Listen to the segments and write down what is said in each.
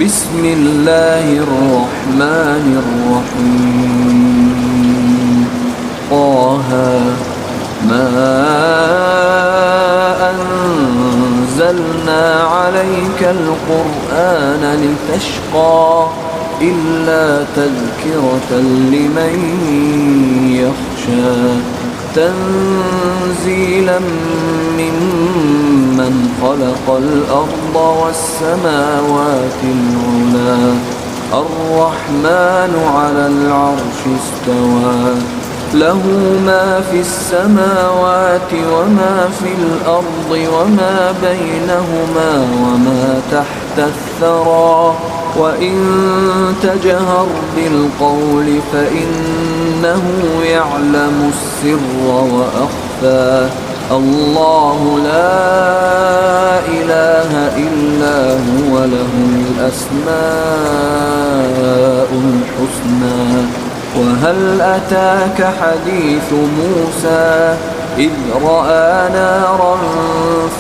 بسم الله الرحمن الرحيم. طه ما أنزلنا عليك القرآن لتشقى إلا تذكرة لمن يخشى تنزيلا ممن خلق الأرض والسماوات العلى الرحمن على العرش استوى له ما في السماوات وما في الأرض وما بينهما وما تحت الثرى وإن تجهر بالقول فإنه يعلم السر وأخفى الله لا إله إلا هو له الأسماء الحسنى وهل أتاك حديث موسى إذ رأى نارا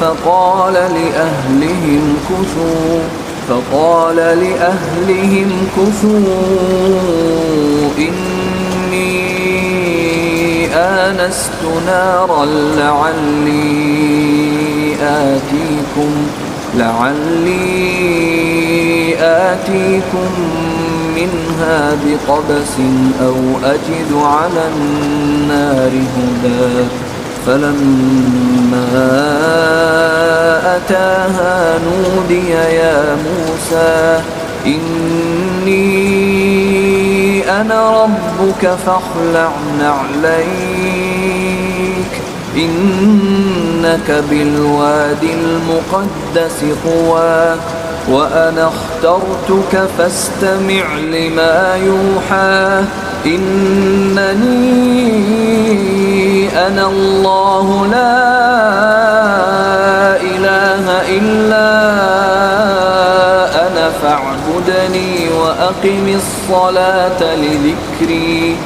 فقال لأهلهم كثوا إني آنست نارا لعلي آتيكم منها بقبس أو أجد على النار هدى فلما أتاها نودي يا موسى إني أنا ربك فاخلع نعليك إنك بالوادي المقدس طوى وأنا اخترتك فاستمع لما يوحى إنني أنا الله لا إله إلا أنا فاعبدني وأقم الصلاة لذكري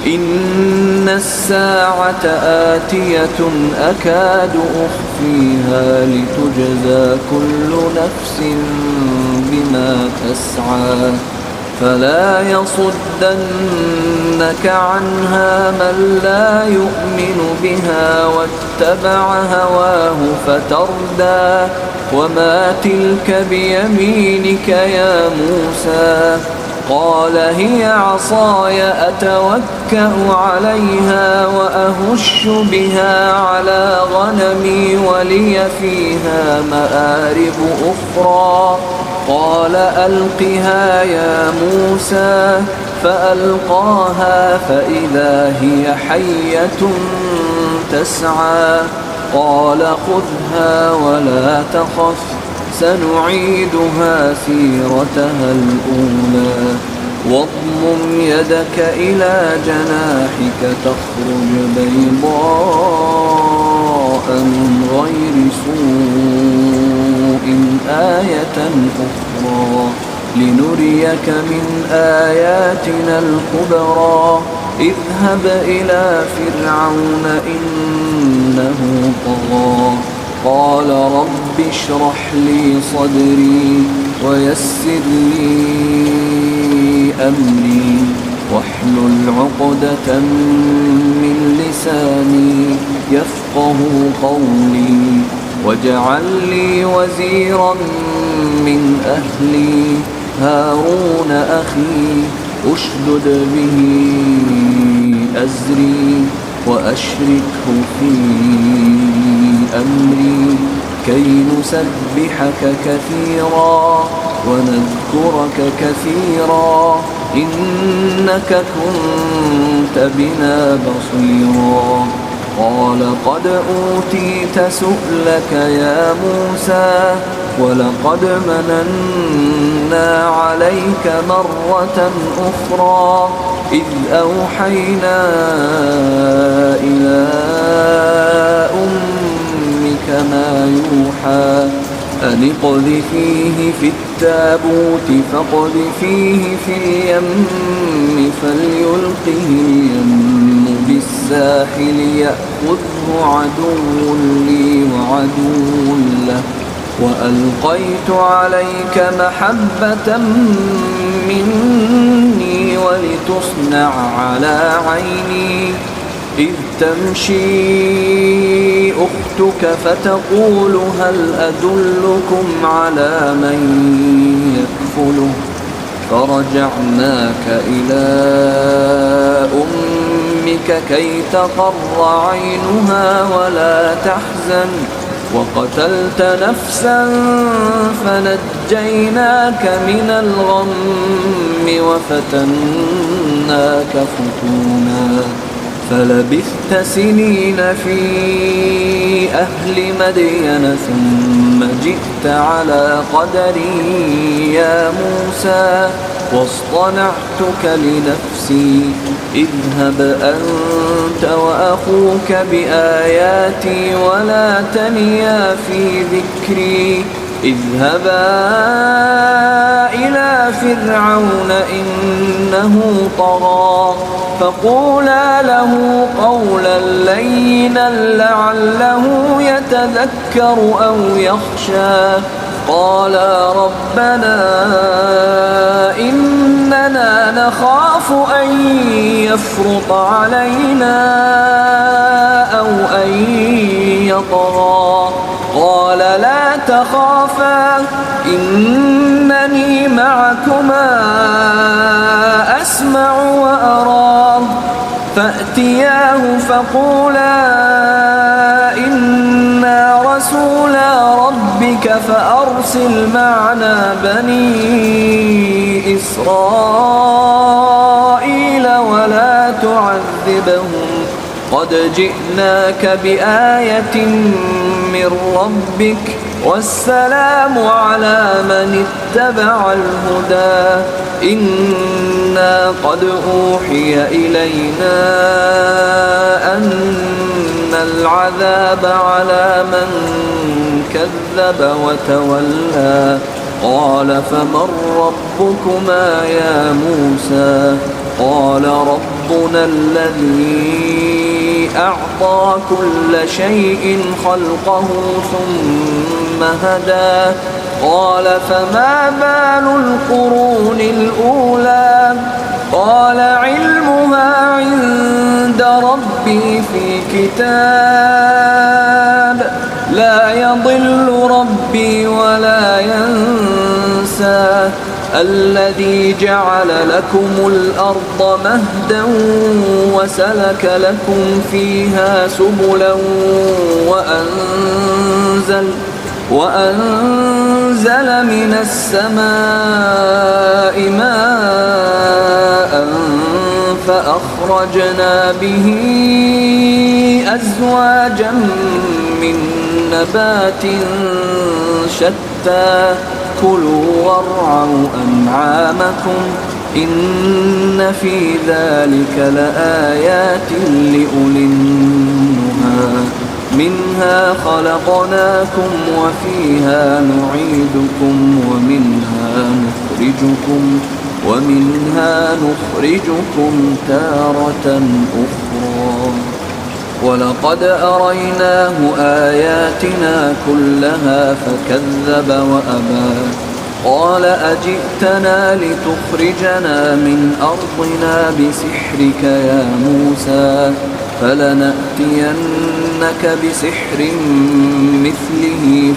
إن الساعة آتية أكاد أخفيها لتجزى كل نفس بما تسعى فلا يصدنك عنها من لا يؤمن بها واتبع هواه فتردى وما تلك بيمينك يا موسى قال هي عصاي أتوكأ عليها وأهش بها على غنمي ولي فيها مآرب أخرى قال ألقها يا موسى فألقاها فإذا هي حية تسعى قال خذها ولا تخف سنعيدها سيرتها الأولى واضمم يدك إلى جناحك تخرج بيضاء من غير سوء آية أخرى لنريك من آياتنا الكبرى اذهب إلى فرعون إنه طغى قال رب اشرح لي صدري ويسر لي أمري واحلل عقدة من لساني يفقه قولي واجعل لي وزيرا من أهلي هارون أخي أشدد به أزري وأشركه في أمري كي نسبحك كثيرا ونذكرك كثيرا إنك كنت بنا بصيرا قال قد أوتيت سؤلك يا موسى ولقد مننا عليك مرة أخرى إذ أوحينا إلى أمك ما يوحى أن اقذفيه في التابوت فاقذفيه في اليم فليلقه اليم بالساحل يأخذه عدو لي وعدو له وألقيت عليك محبة مني ولتصنع على عيني إذ تمشي أختك فتقول هل أدلكم على من يكفله فرجعناك إلى أمك كي تقر عينها ولا تحزن وقتلت نفسا فنجيناك من الغم وفتناك فتونا فلبثت سنين في أهل مدين ثم جئت على قدري يا موسى واصطنعتك لنفسي اذهب أنت وأخوك بآياتي ولا تنيا في ذكري اذهبا إلى فرعون إنه طغى فقولا له قولا لينا لعله يتذكر أو يخشى قالا ربنا إننا نخاف أن يفرط علينا أو أن يطغى قال لا تخافا إنني معكما أسمع وأرى فأتياه فقولا إنا رسولا ربك فأرسل معنا بني إسرائيل ولا تعذبهم قد جئناك بآية من ربك والسلام على من اتبع الهدى إنا قد أوحي إلينا أن العذاب على من كذب وتولى قال فمن ربكما يا موسى قال ربنا الذي أعطى كل شيء خلقه ثم هدى قال فما بال القرون الأولى قال علمها عند ربي في كتاب لا يضل ربي ولا ينسى الذي جعل لكم الأرض مهدا وسلك لكم فيها سبلا وأنزل من السماء ماء فأخرجنا به أزواجا من نبات شتى كلوا وارعوا أنعامكم إن في ذلك لآيات لأولي النهى منها خلقناكم وفيها نعيدكم ومنها نخرجكم تارة أخرى ولقد أريناه آياتنا كلها فكذب وأبى قال أجئتنا لتخرجنا من أرضنا بسحرك يا موسى فلنأتينك بسحر مثله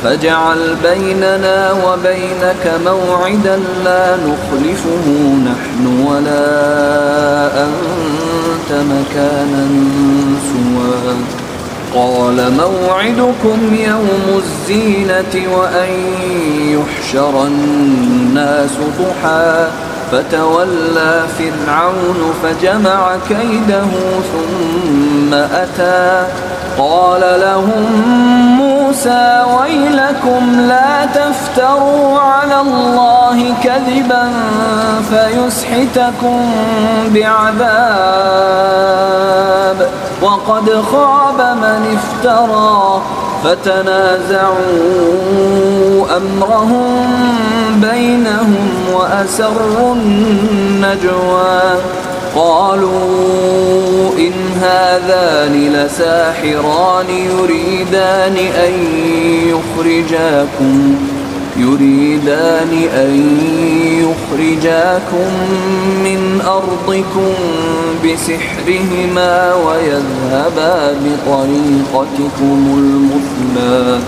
فاجعل بيننا وبينك موعدا لا نخلفه نحن ولا أنت مكانا سوى قال موعدكم يوم الزينة وأن يحشر الناس ضحى فتولى فرعون فجمع كيده ثم أتى قال لهم موسى ويلكم لا تفتروا على الله كذبا فيسحتكم بعذاب وقد خاب من افترى فتنازعوا أمرهم بينهم وأسروا النجوى قالوا إن هذان لساحران يريدان أن يخرجاكم من أرضكم بسحرهما ويذهبا بطريقتكم المثلى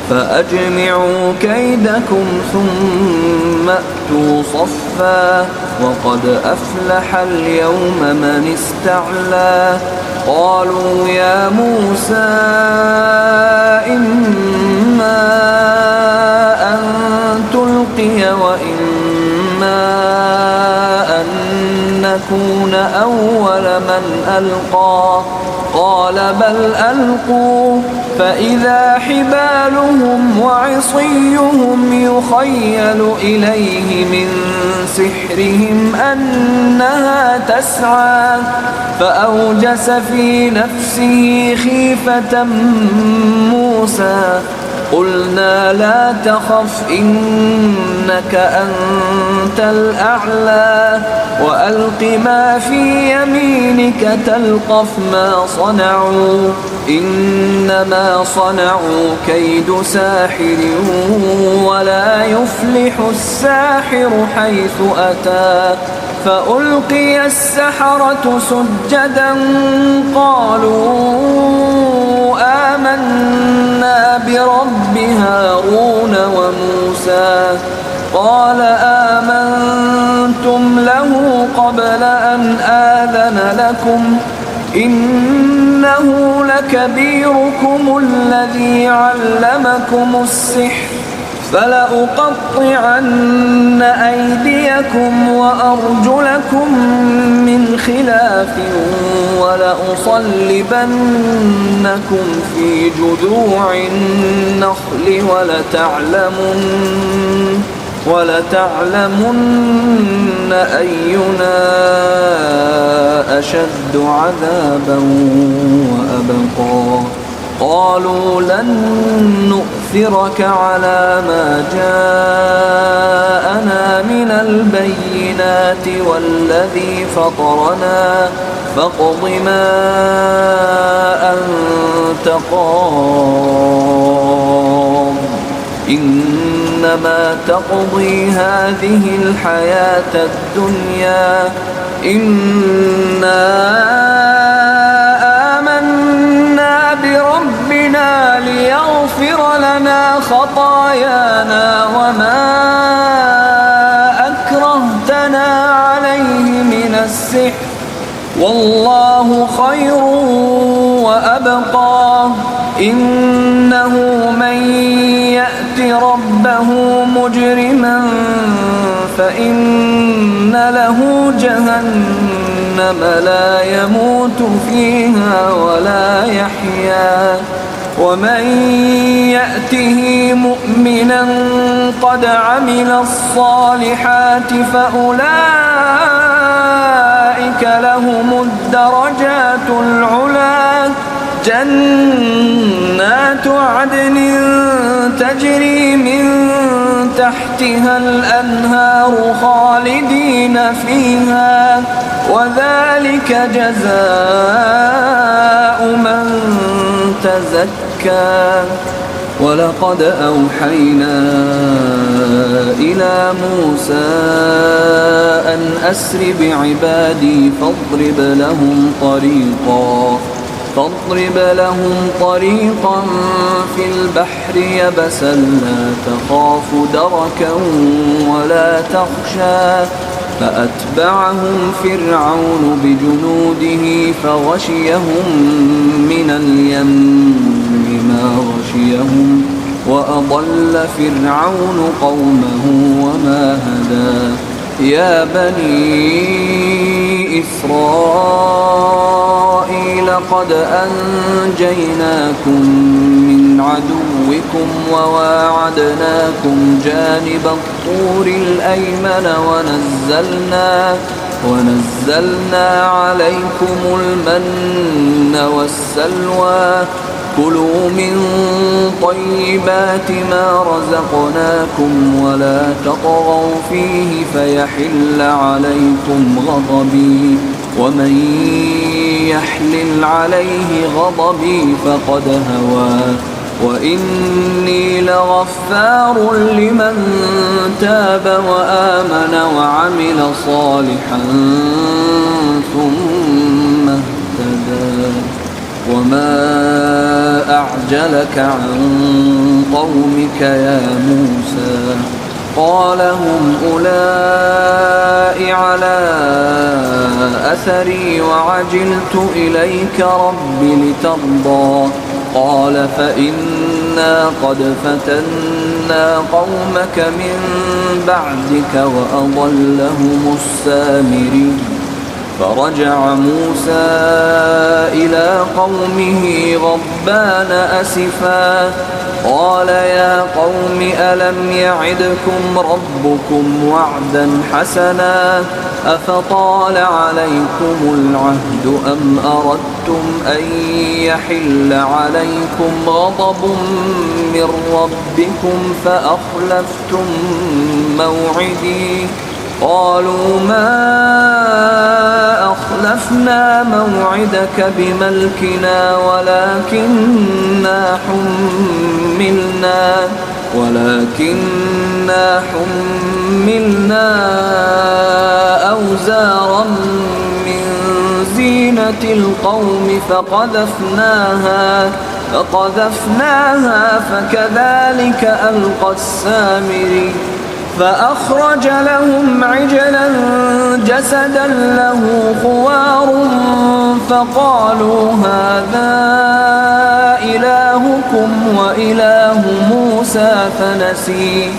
فأجمعوا كيدكم ثم أتوا صفا وقد أفلح اليوم من استعلى قالوا يا موسى إما أن تلقي وإما أن نكون أول من ألقى قال بل ألقوا فإذا حبالهم وعصيهم يخيل إليه من سحرهم أنها تسعى فأوجس في نفسه خيفة موسى قلنا لا تخف إنك أنت الأعلى وألق ما في يمينك تلقف ما صنعوا إنما صنعوا كيد ساحر ولا يفلح الساحر حيث أتى فألقي السحرة سجدا قالوا آمنا برب هارون وموسى قال آمنتم له قبل أن آذن لكم إنه لكبيركم الذي علمكم السحر فلأقطعن أيديكم وأرجلكم من خلاف ولأصلبنكم في جذوع النخل ولتعلمن أينا أشد عذابا وأبقى قالوا لن نؤثرك على ما جاءنا من البينات والذي فطرنا فاقض ما أنت قاض إنما تقضي هذه الحياة الدنيا إنا آمنا بربنا ليغفر لنا خطايانا وما أكرهتنا عليه من السحر والله خير وأبقى إنه من يأت ربه مجرما فإن له جهنم لا يموت فيها ولا يحيا ومن يأته مؤمنا قد عمل الصالحات فأولئك لهم الدرجات العلى جنات عدن تجري من تحتها الأنهار خالدين فيها وذلك جزاء من تزكى ولقد أوحينا إلى موسى أن أسر بعبادي فاضرب لهم طريقا في البحر يبسا لا تخاف دركا ولا تخشى فأتبعهم فرعون بجنوده فغشيهم من اليم ما غشيهم وأضل فرعون قومه وما هدى يا بني إسرائيل قد أنجيناكم من عدوكم وواعدناكم جانب الطور الأيمن ونزلنا عليكم المن والسلوى كلوا من طيبات ما رزقناكم ولا تطغوا فيه فيحل عليكم غضبي ومن يحلل عليه غضبي فقد هوى وإني لغفار لمن تاب وآمن وعمل صالحا ثم اهتدى وما أعجلك عن قومك يا موسى قال هم أولئك على أثري وعجلت إليك رب لترضى قال فإنا قد فتنا قومك من بعدك وأضلهم السامري فرجع موسى إلى قومه غضبان أسفا قال يا قوم ألم يعدكم ربكم وعدا حسنا أفطال عليكم العهد أم أردتم أن يحل عليكم غضب من ربكم فأخلفتم موعدي قالوا ما أخلفنا موعدك بملكنا ولكننا حملنا أوزارا من زينة القوم فقذفناها فكذلك ألقى السامري فأخرج لهم عجلا جسدا له خوار فقالوا هذا إلهكم وإله موسى فنسي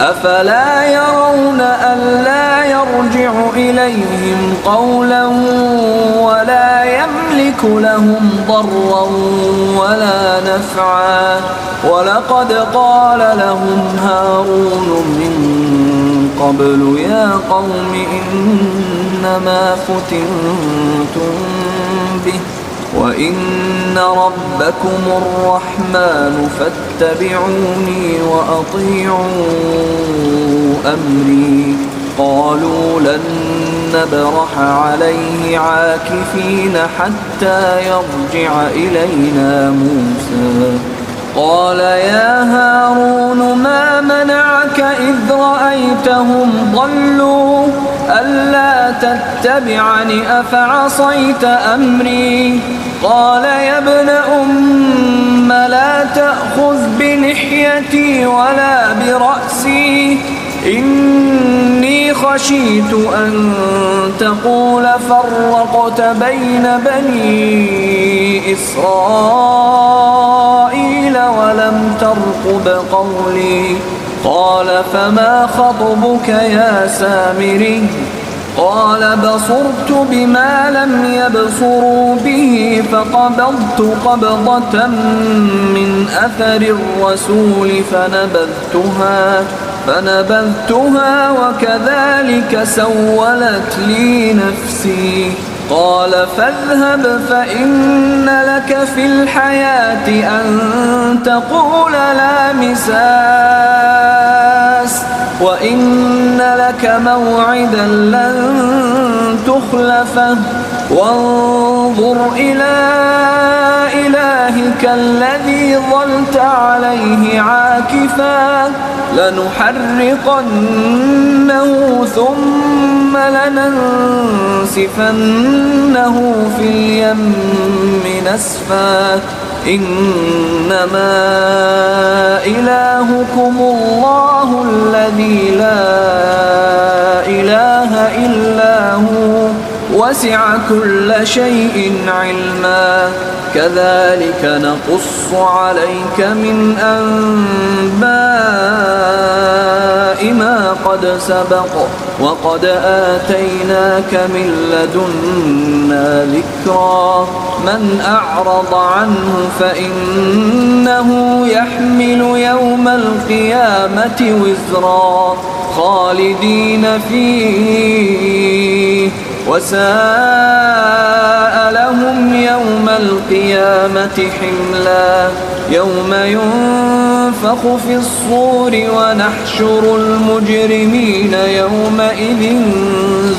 أفلا يرون ألا يرجع إليهم قولا ولا يملك لهم ضرا ولا نفعا ولقد قال لهم هارون من قبل يا قوم إنما فتنتم به وإن ربكم الرحمن فاتبعوني وأطيعوا أمري قالوا لن نبرح عليه عاكفين حتى يرجع إلينا موسى قال يا هارون ما منعك إذ رأيتهم ضلوا ألا تتبعني أفعصيت أمري قال يا ابن أم لا تأخذ بلحيتي ولا برأسي إني خشيت أن تقول فرقت بين بني إسرائيل ولم ترقب قولي قال فما خطبك يا سامري قال بصرت بما لم يبصروا به فقبضت قبضة من أثر الرسول فنبذتها وكذلك سولت لي نفسي قال فاذهب فإن لك في الحياة أن تقول لا مساس وإن لك موعدا لن تخلفه وانظر إلى إلهك الذي ظلت عليه عاكفا لنحرقنه ثم لننسفنه في اليم نسفا إنما إلهكم الله الذي لا إله إلا هو وسع كل شيء علما كذلك نقص عليك من أنباء ما قد سبق وقد آتيناك من لدنا ذكرا من أعرض عنه فإنه يحمل يوم القيامة وزرا خالدين فيه وساء لهم يوم القيامة حملا يوم ينفخ ينفخ في الصور ونحشر المجرمين يومئذ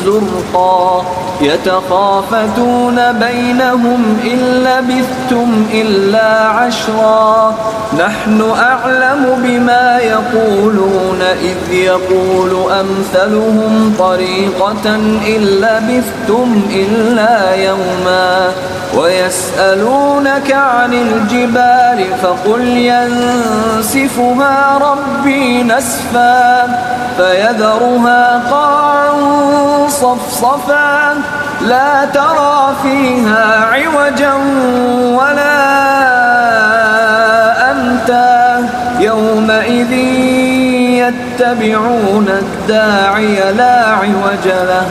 زرقا يتخافتون بينهم إن لبثتم إلا عشرا نحن أعلم بما يقولون إذ يقول أمثلهم طريقة إن لبثتم إلا يوما ويسألونك عن الجبال فقل ينسفها ربي نسفا فيذرها قاعا صفصفا لا ترى فيها عوجا ولا أمتا يومئذ يتبعون الداعي لا عوج له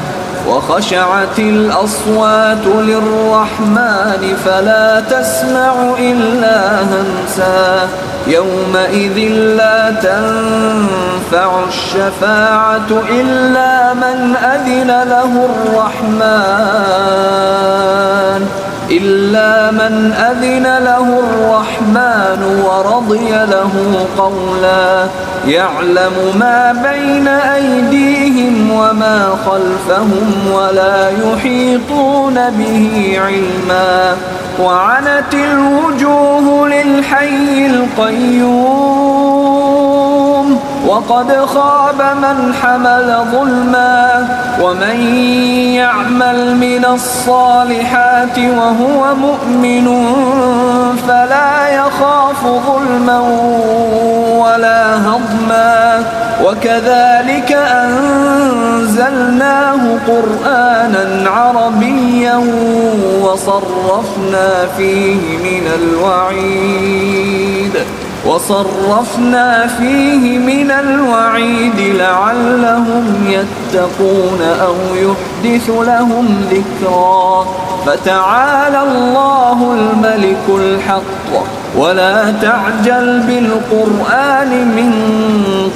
وخشعت الأصوات للرحمن فلا تسمع إلا همسا يومئذ لا تنفع الشفاعة إلا من أذن له الرحمن ورضي له قولا يعلم ما بين أيديهم وما خلفهم ولا يحيطون به علما وعنت الوجوه للحي القيوم وقد خاب من حمل ظلما ومن يعمل من الصالحات وهو مؤمن فلا يخاف ظلما ولا هضما وكذلك أنزلناه قرآنا عربيا وصرفنا فيه من الوعيد لعلهم يتقون أو يحدث لهم ذكرا فتعالى الله الملك الحق ولا تعجل بالقرآن من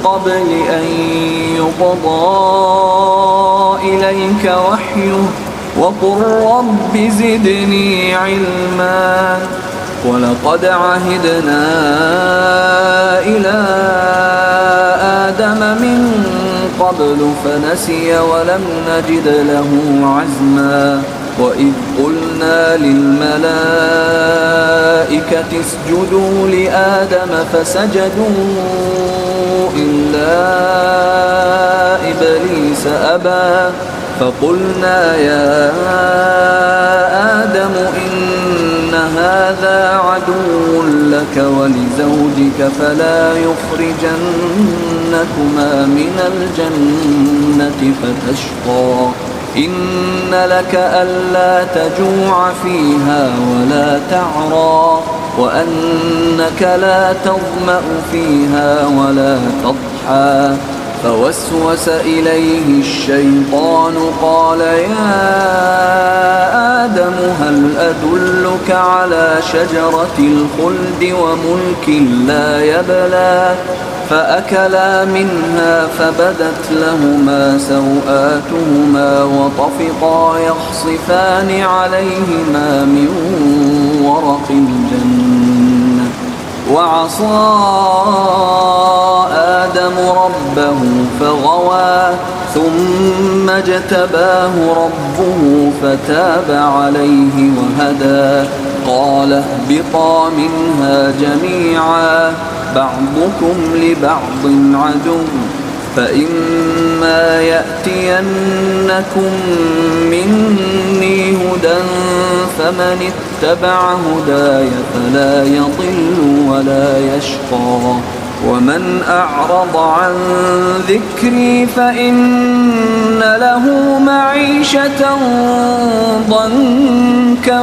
قبل أن يقضى إليك وحيه وقل رب زدني علما ولقد عهدنا إلى آدم من قبل فنسي ولم نجد له عزما وإذ قلنا للملائكة اسجدوا لآدم فسجدوا إلا إبليس أبى فقلنا يا آدم إن هذا عدو لك ولزوجك فلا يخرجنكما من الجنة فتشقى إن لك ألا تجوع فيها ولا تعرى وأنك لا تظمأ فيها ولا تضحى فوسوس إليه الشيطان قال يا آدم هل أدلك على شجرة الخلد وملك لا يبلى فأكلا منها فبدت لهما سوآتهما وطفقا يخصفان عليهما من ورق الجنة وعصى آدم ربه فغوى ثم اجتباه ربه فتاب عليه وهدى قال اهبطا منها جميعا بعضكم لبعض عدو فإما يأتينكم مني هدى فمن اتبع هداي فلا يضل ولا يشقى ومن أعرض عن ذكري فإن له معيشة ضنكا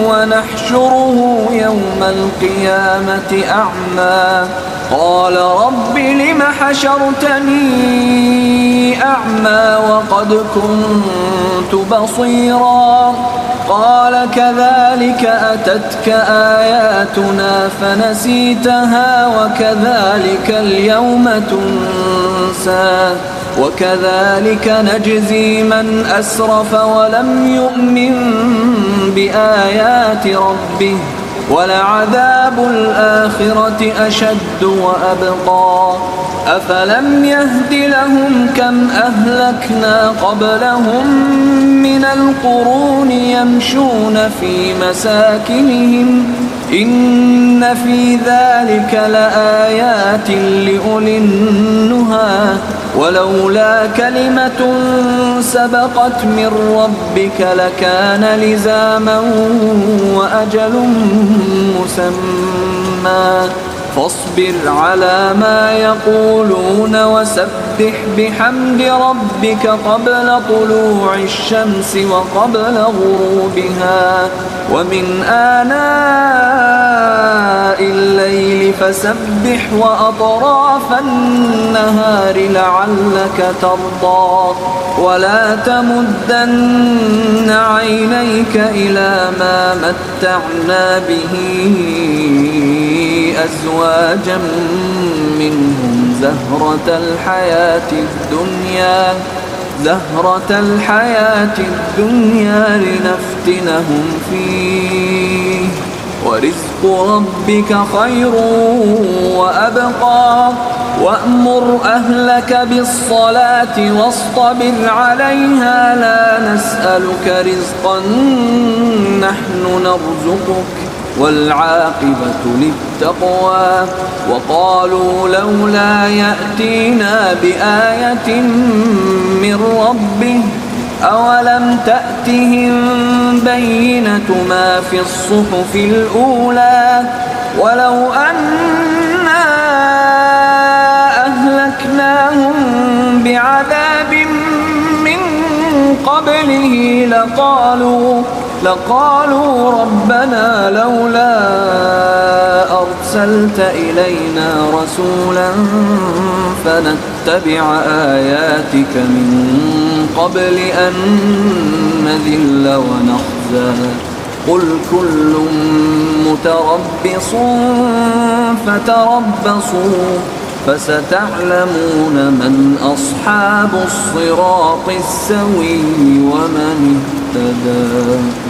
ونحشره يوم القيامة أعمى قال رب لم حشرتني أعمى وقد كنت بصيرا قال كذلك أتتك آياتنا فنسيتها وكذلك اليوم تنسى وكذلك نجزي من أسرف ولم يؤمن بآيات ربه ولعذاب الآخرة أشد وأبقى أفلم يهد لهم كم أهلكنا قبلهم من القرون يمشون في مساكنهم إن في ذلك لآيات لأولي النهى ولولا كلمة سبقت من ربك لكان لزاما وأجل مسمى فاصبر على ما يقولون وسبح بحمد ربك قبل طلوع الشمس وقبل غروبها ومن آناء الليل فسبح وأطراف النهار لعلك ترضى ولا تمدن عينيك إلى ما متعنا به أزواجا منهم زهرة الحياة الدنيا لنفتنهم فيه ورزق ربك خير وأبقى وأمر أهلك بالصلاة واصطبر عليها لا نسألك رزقا نحن نرزقك والعاقبة للتقوى وقالوا لولا يأتينا بآية من ربه أولم تأتهم بينة ما في الصحف الأولى ولو أنا أهلكناهم بعذاب من قبله لقالوا ربنا لولا أرسلت إلينا رسولا فنتبع آياتك من قبل أن نذل ونخزى قل كل متربص فتربصوا فستعلمون من أصحاب الصراط السوي ومن اهتدى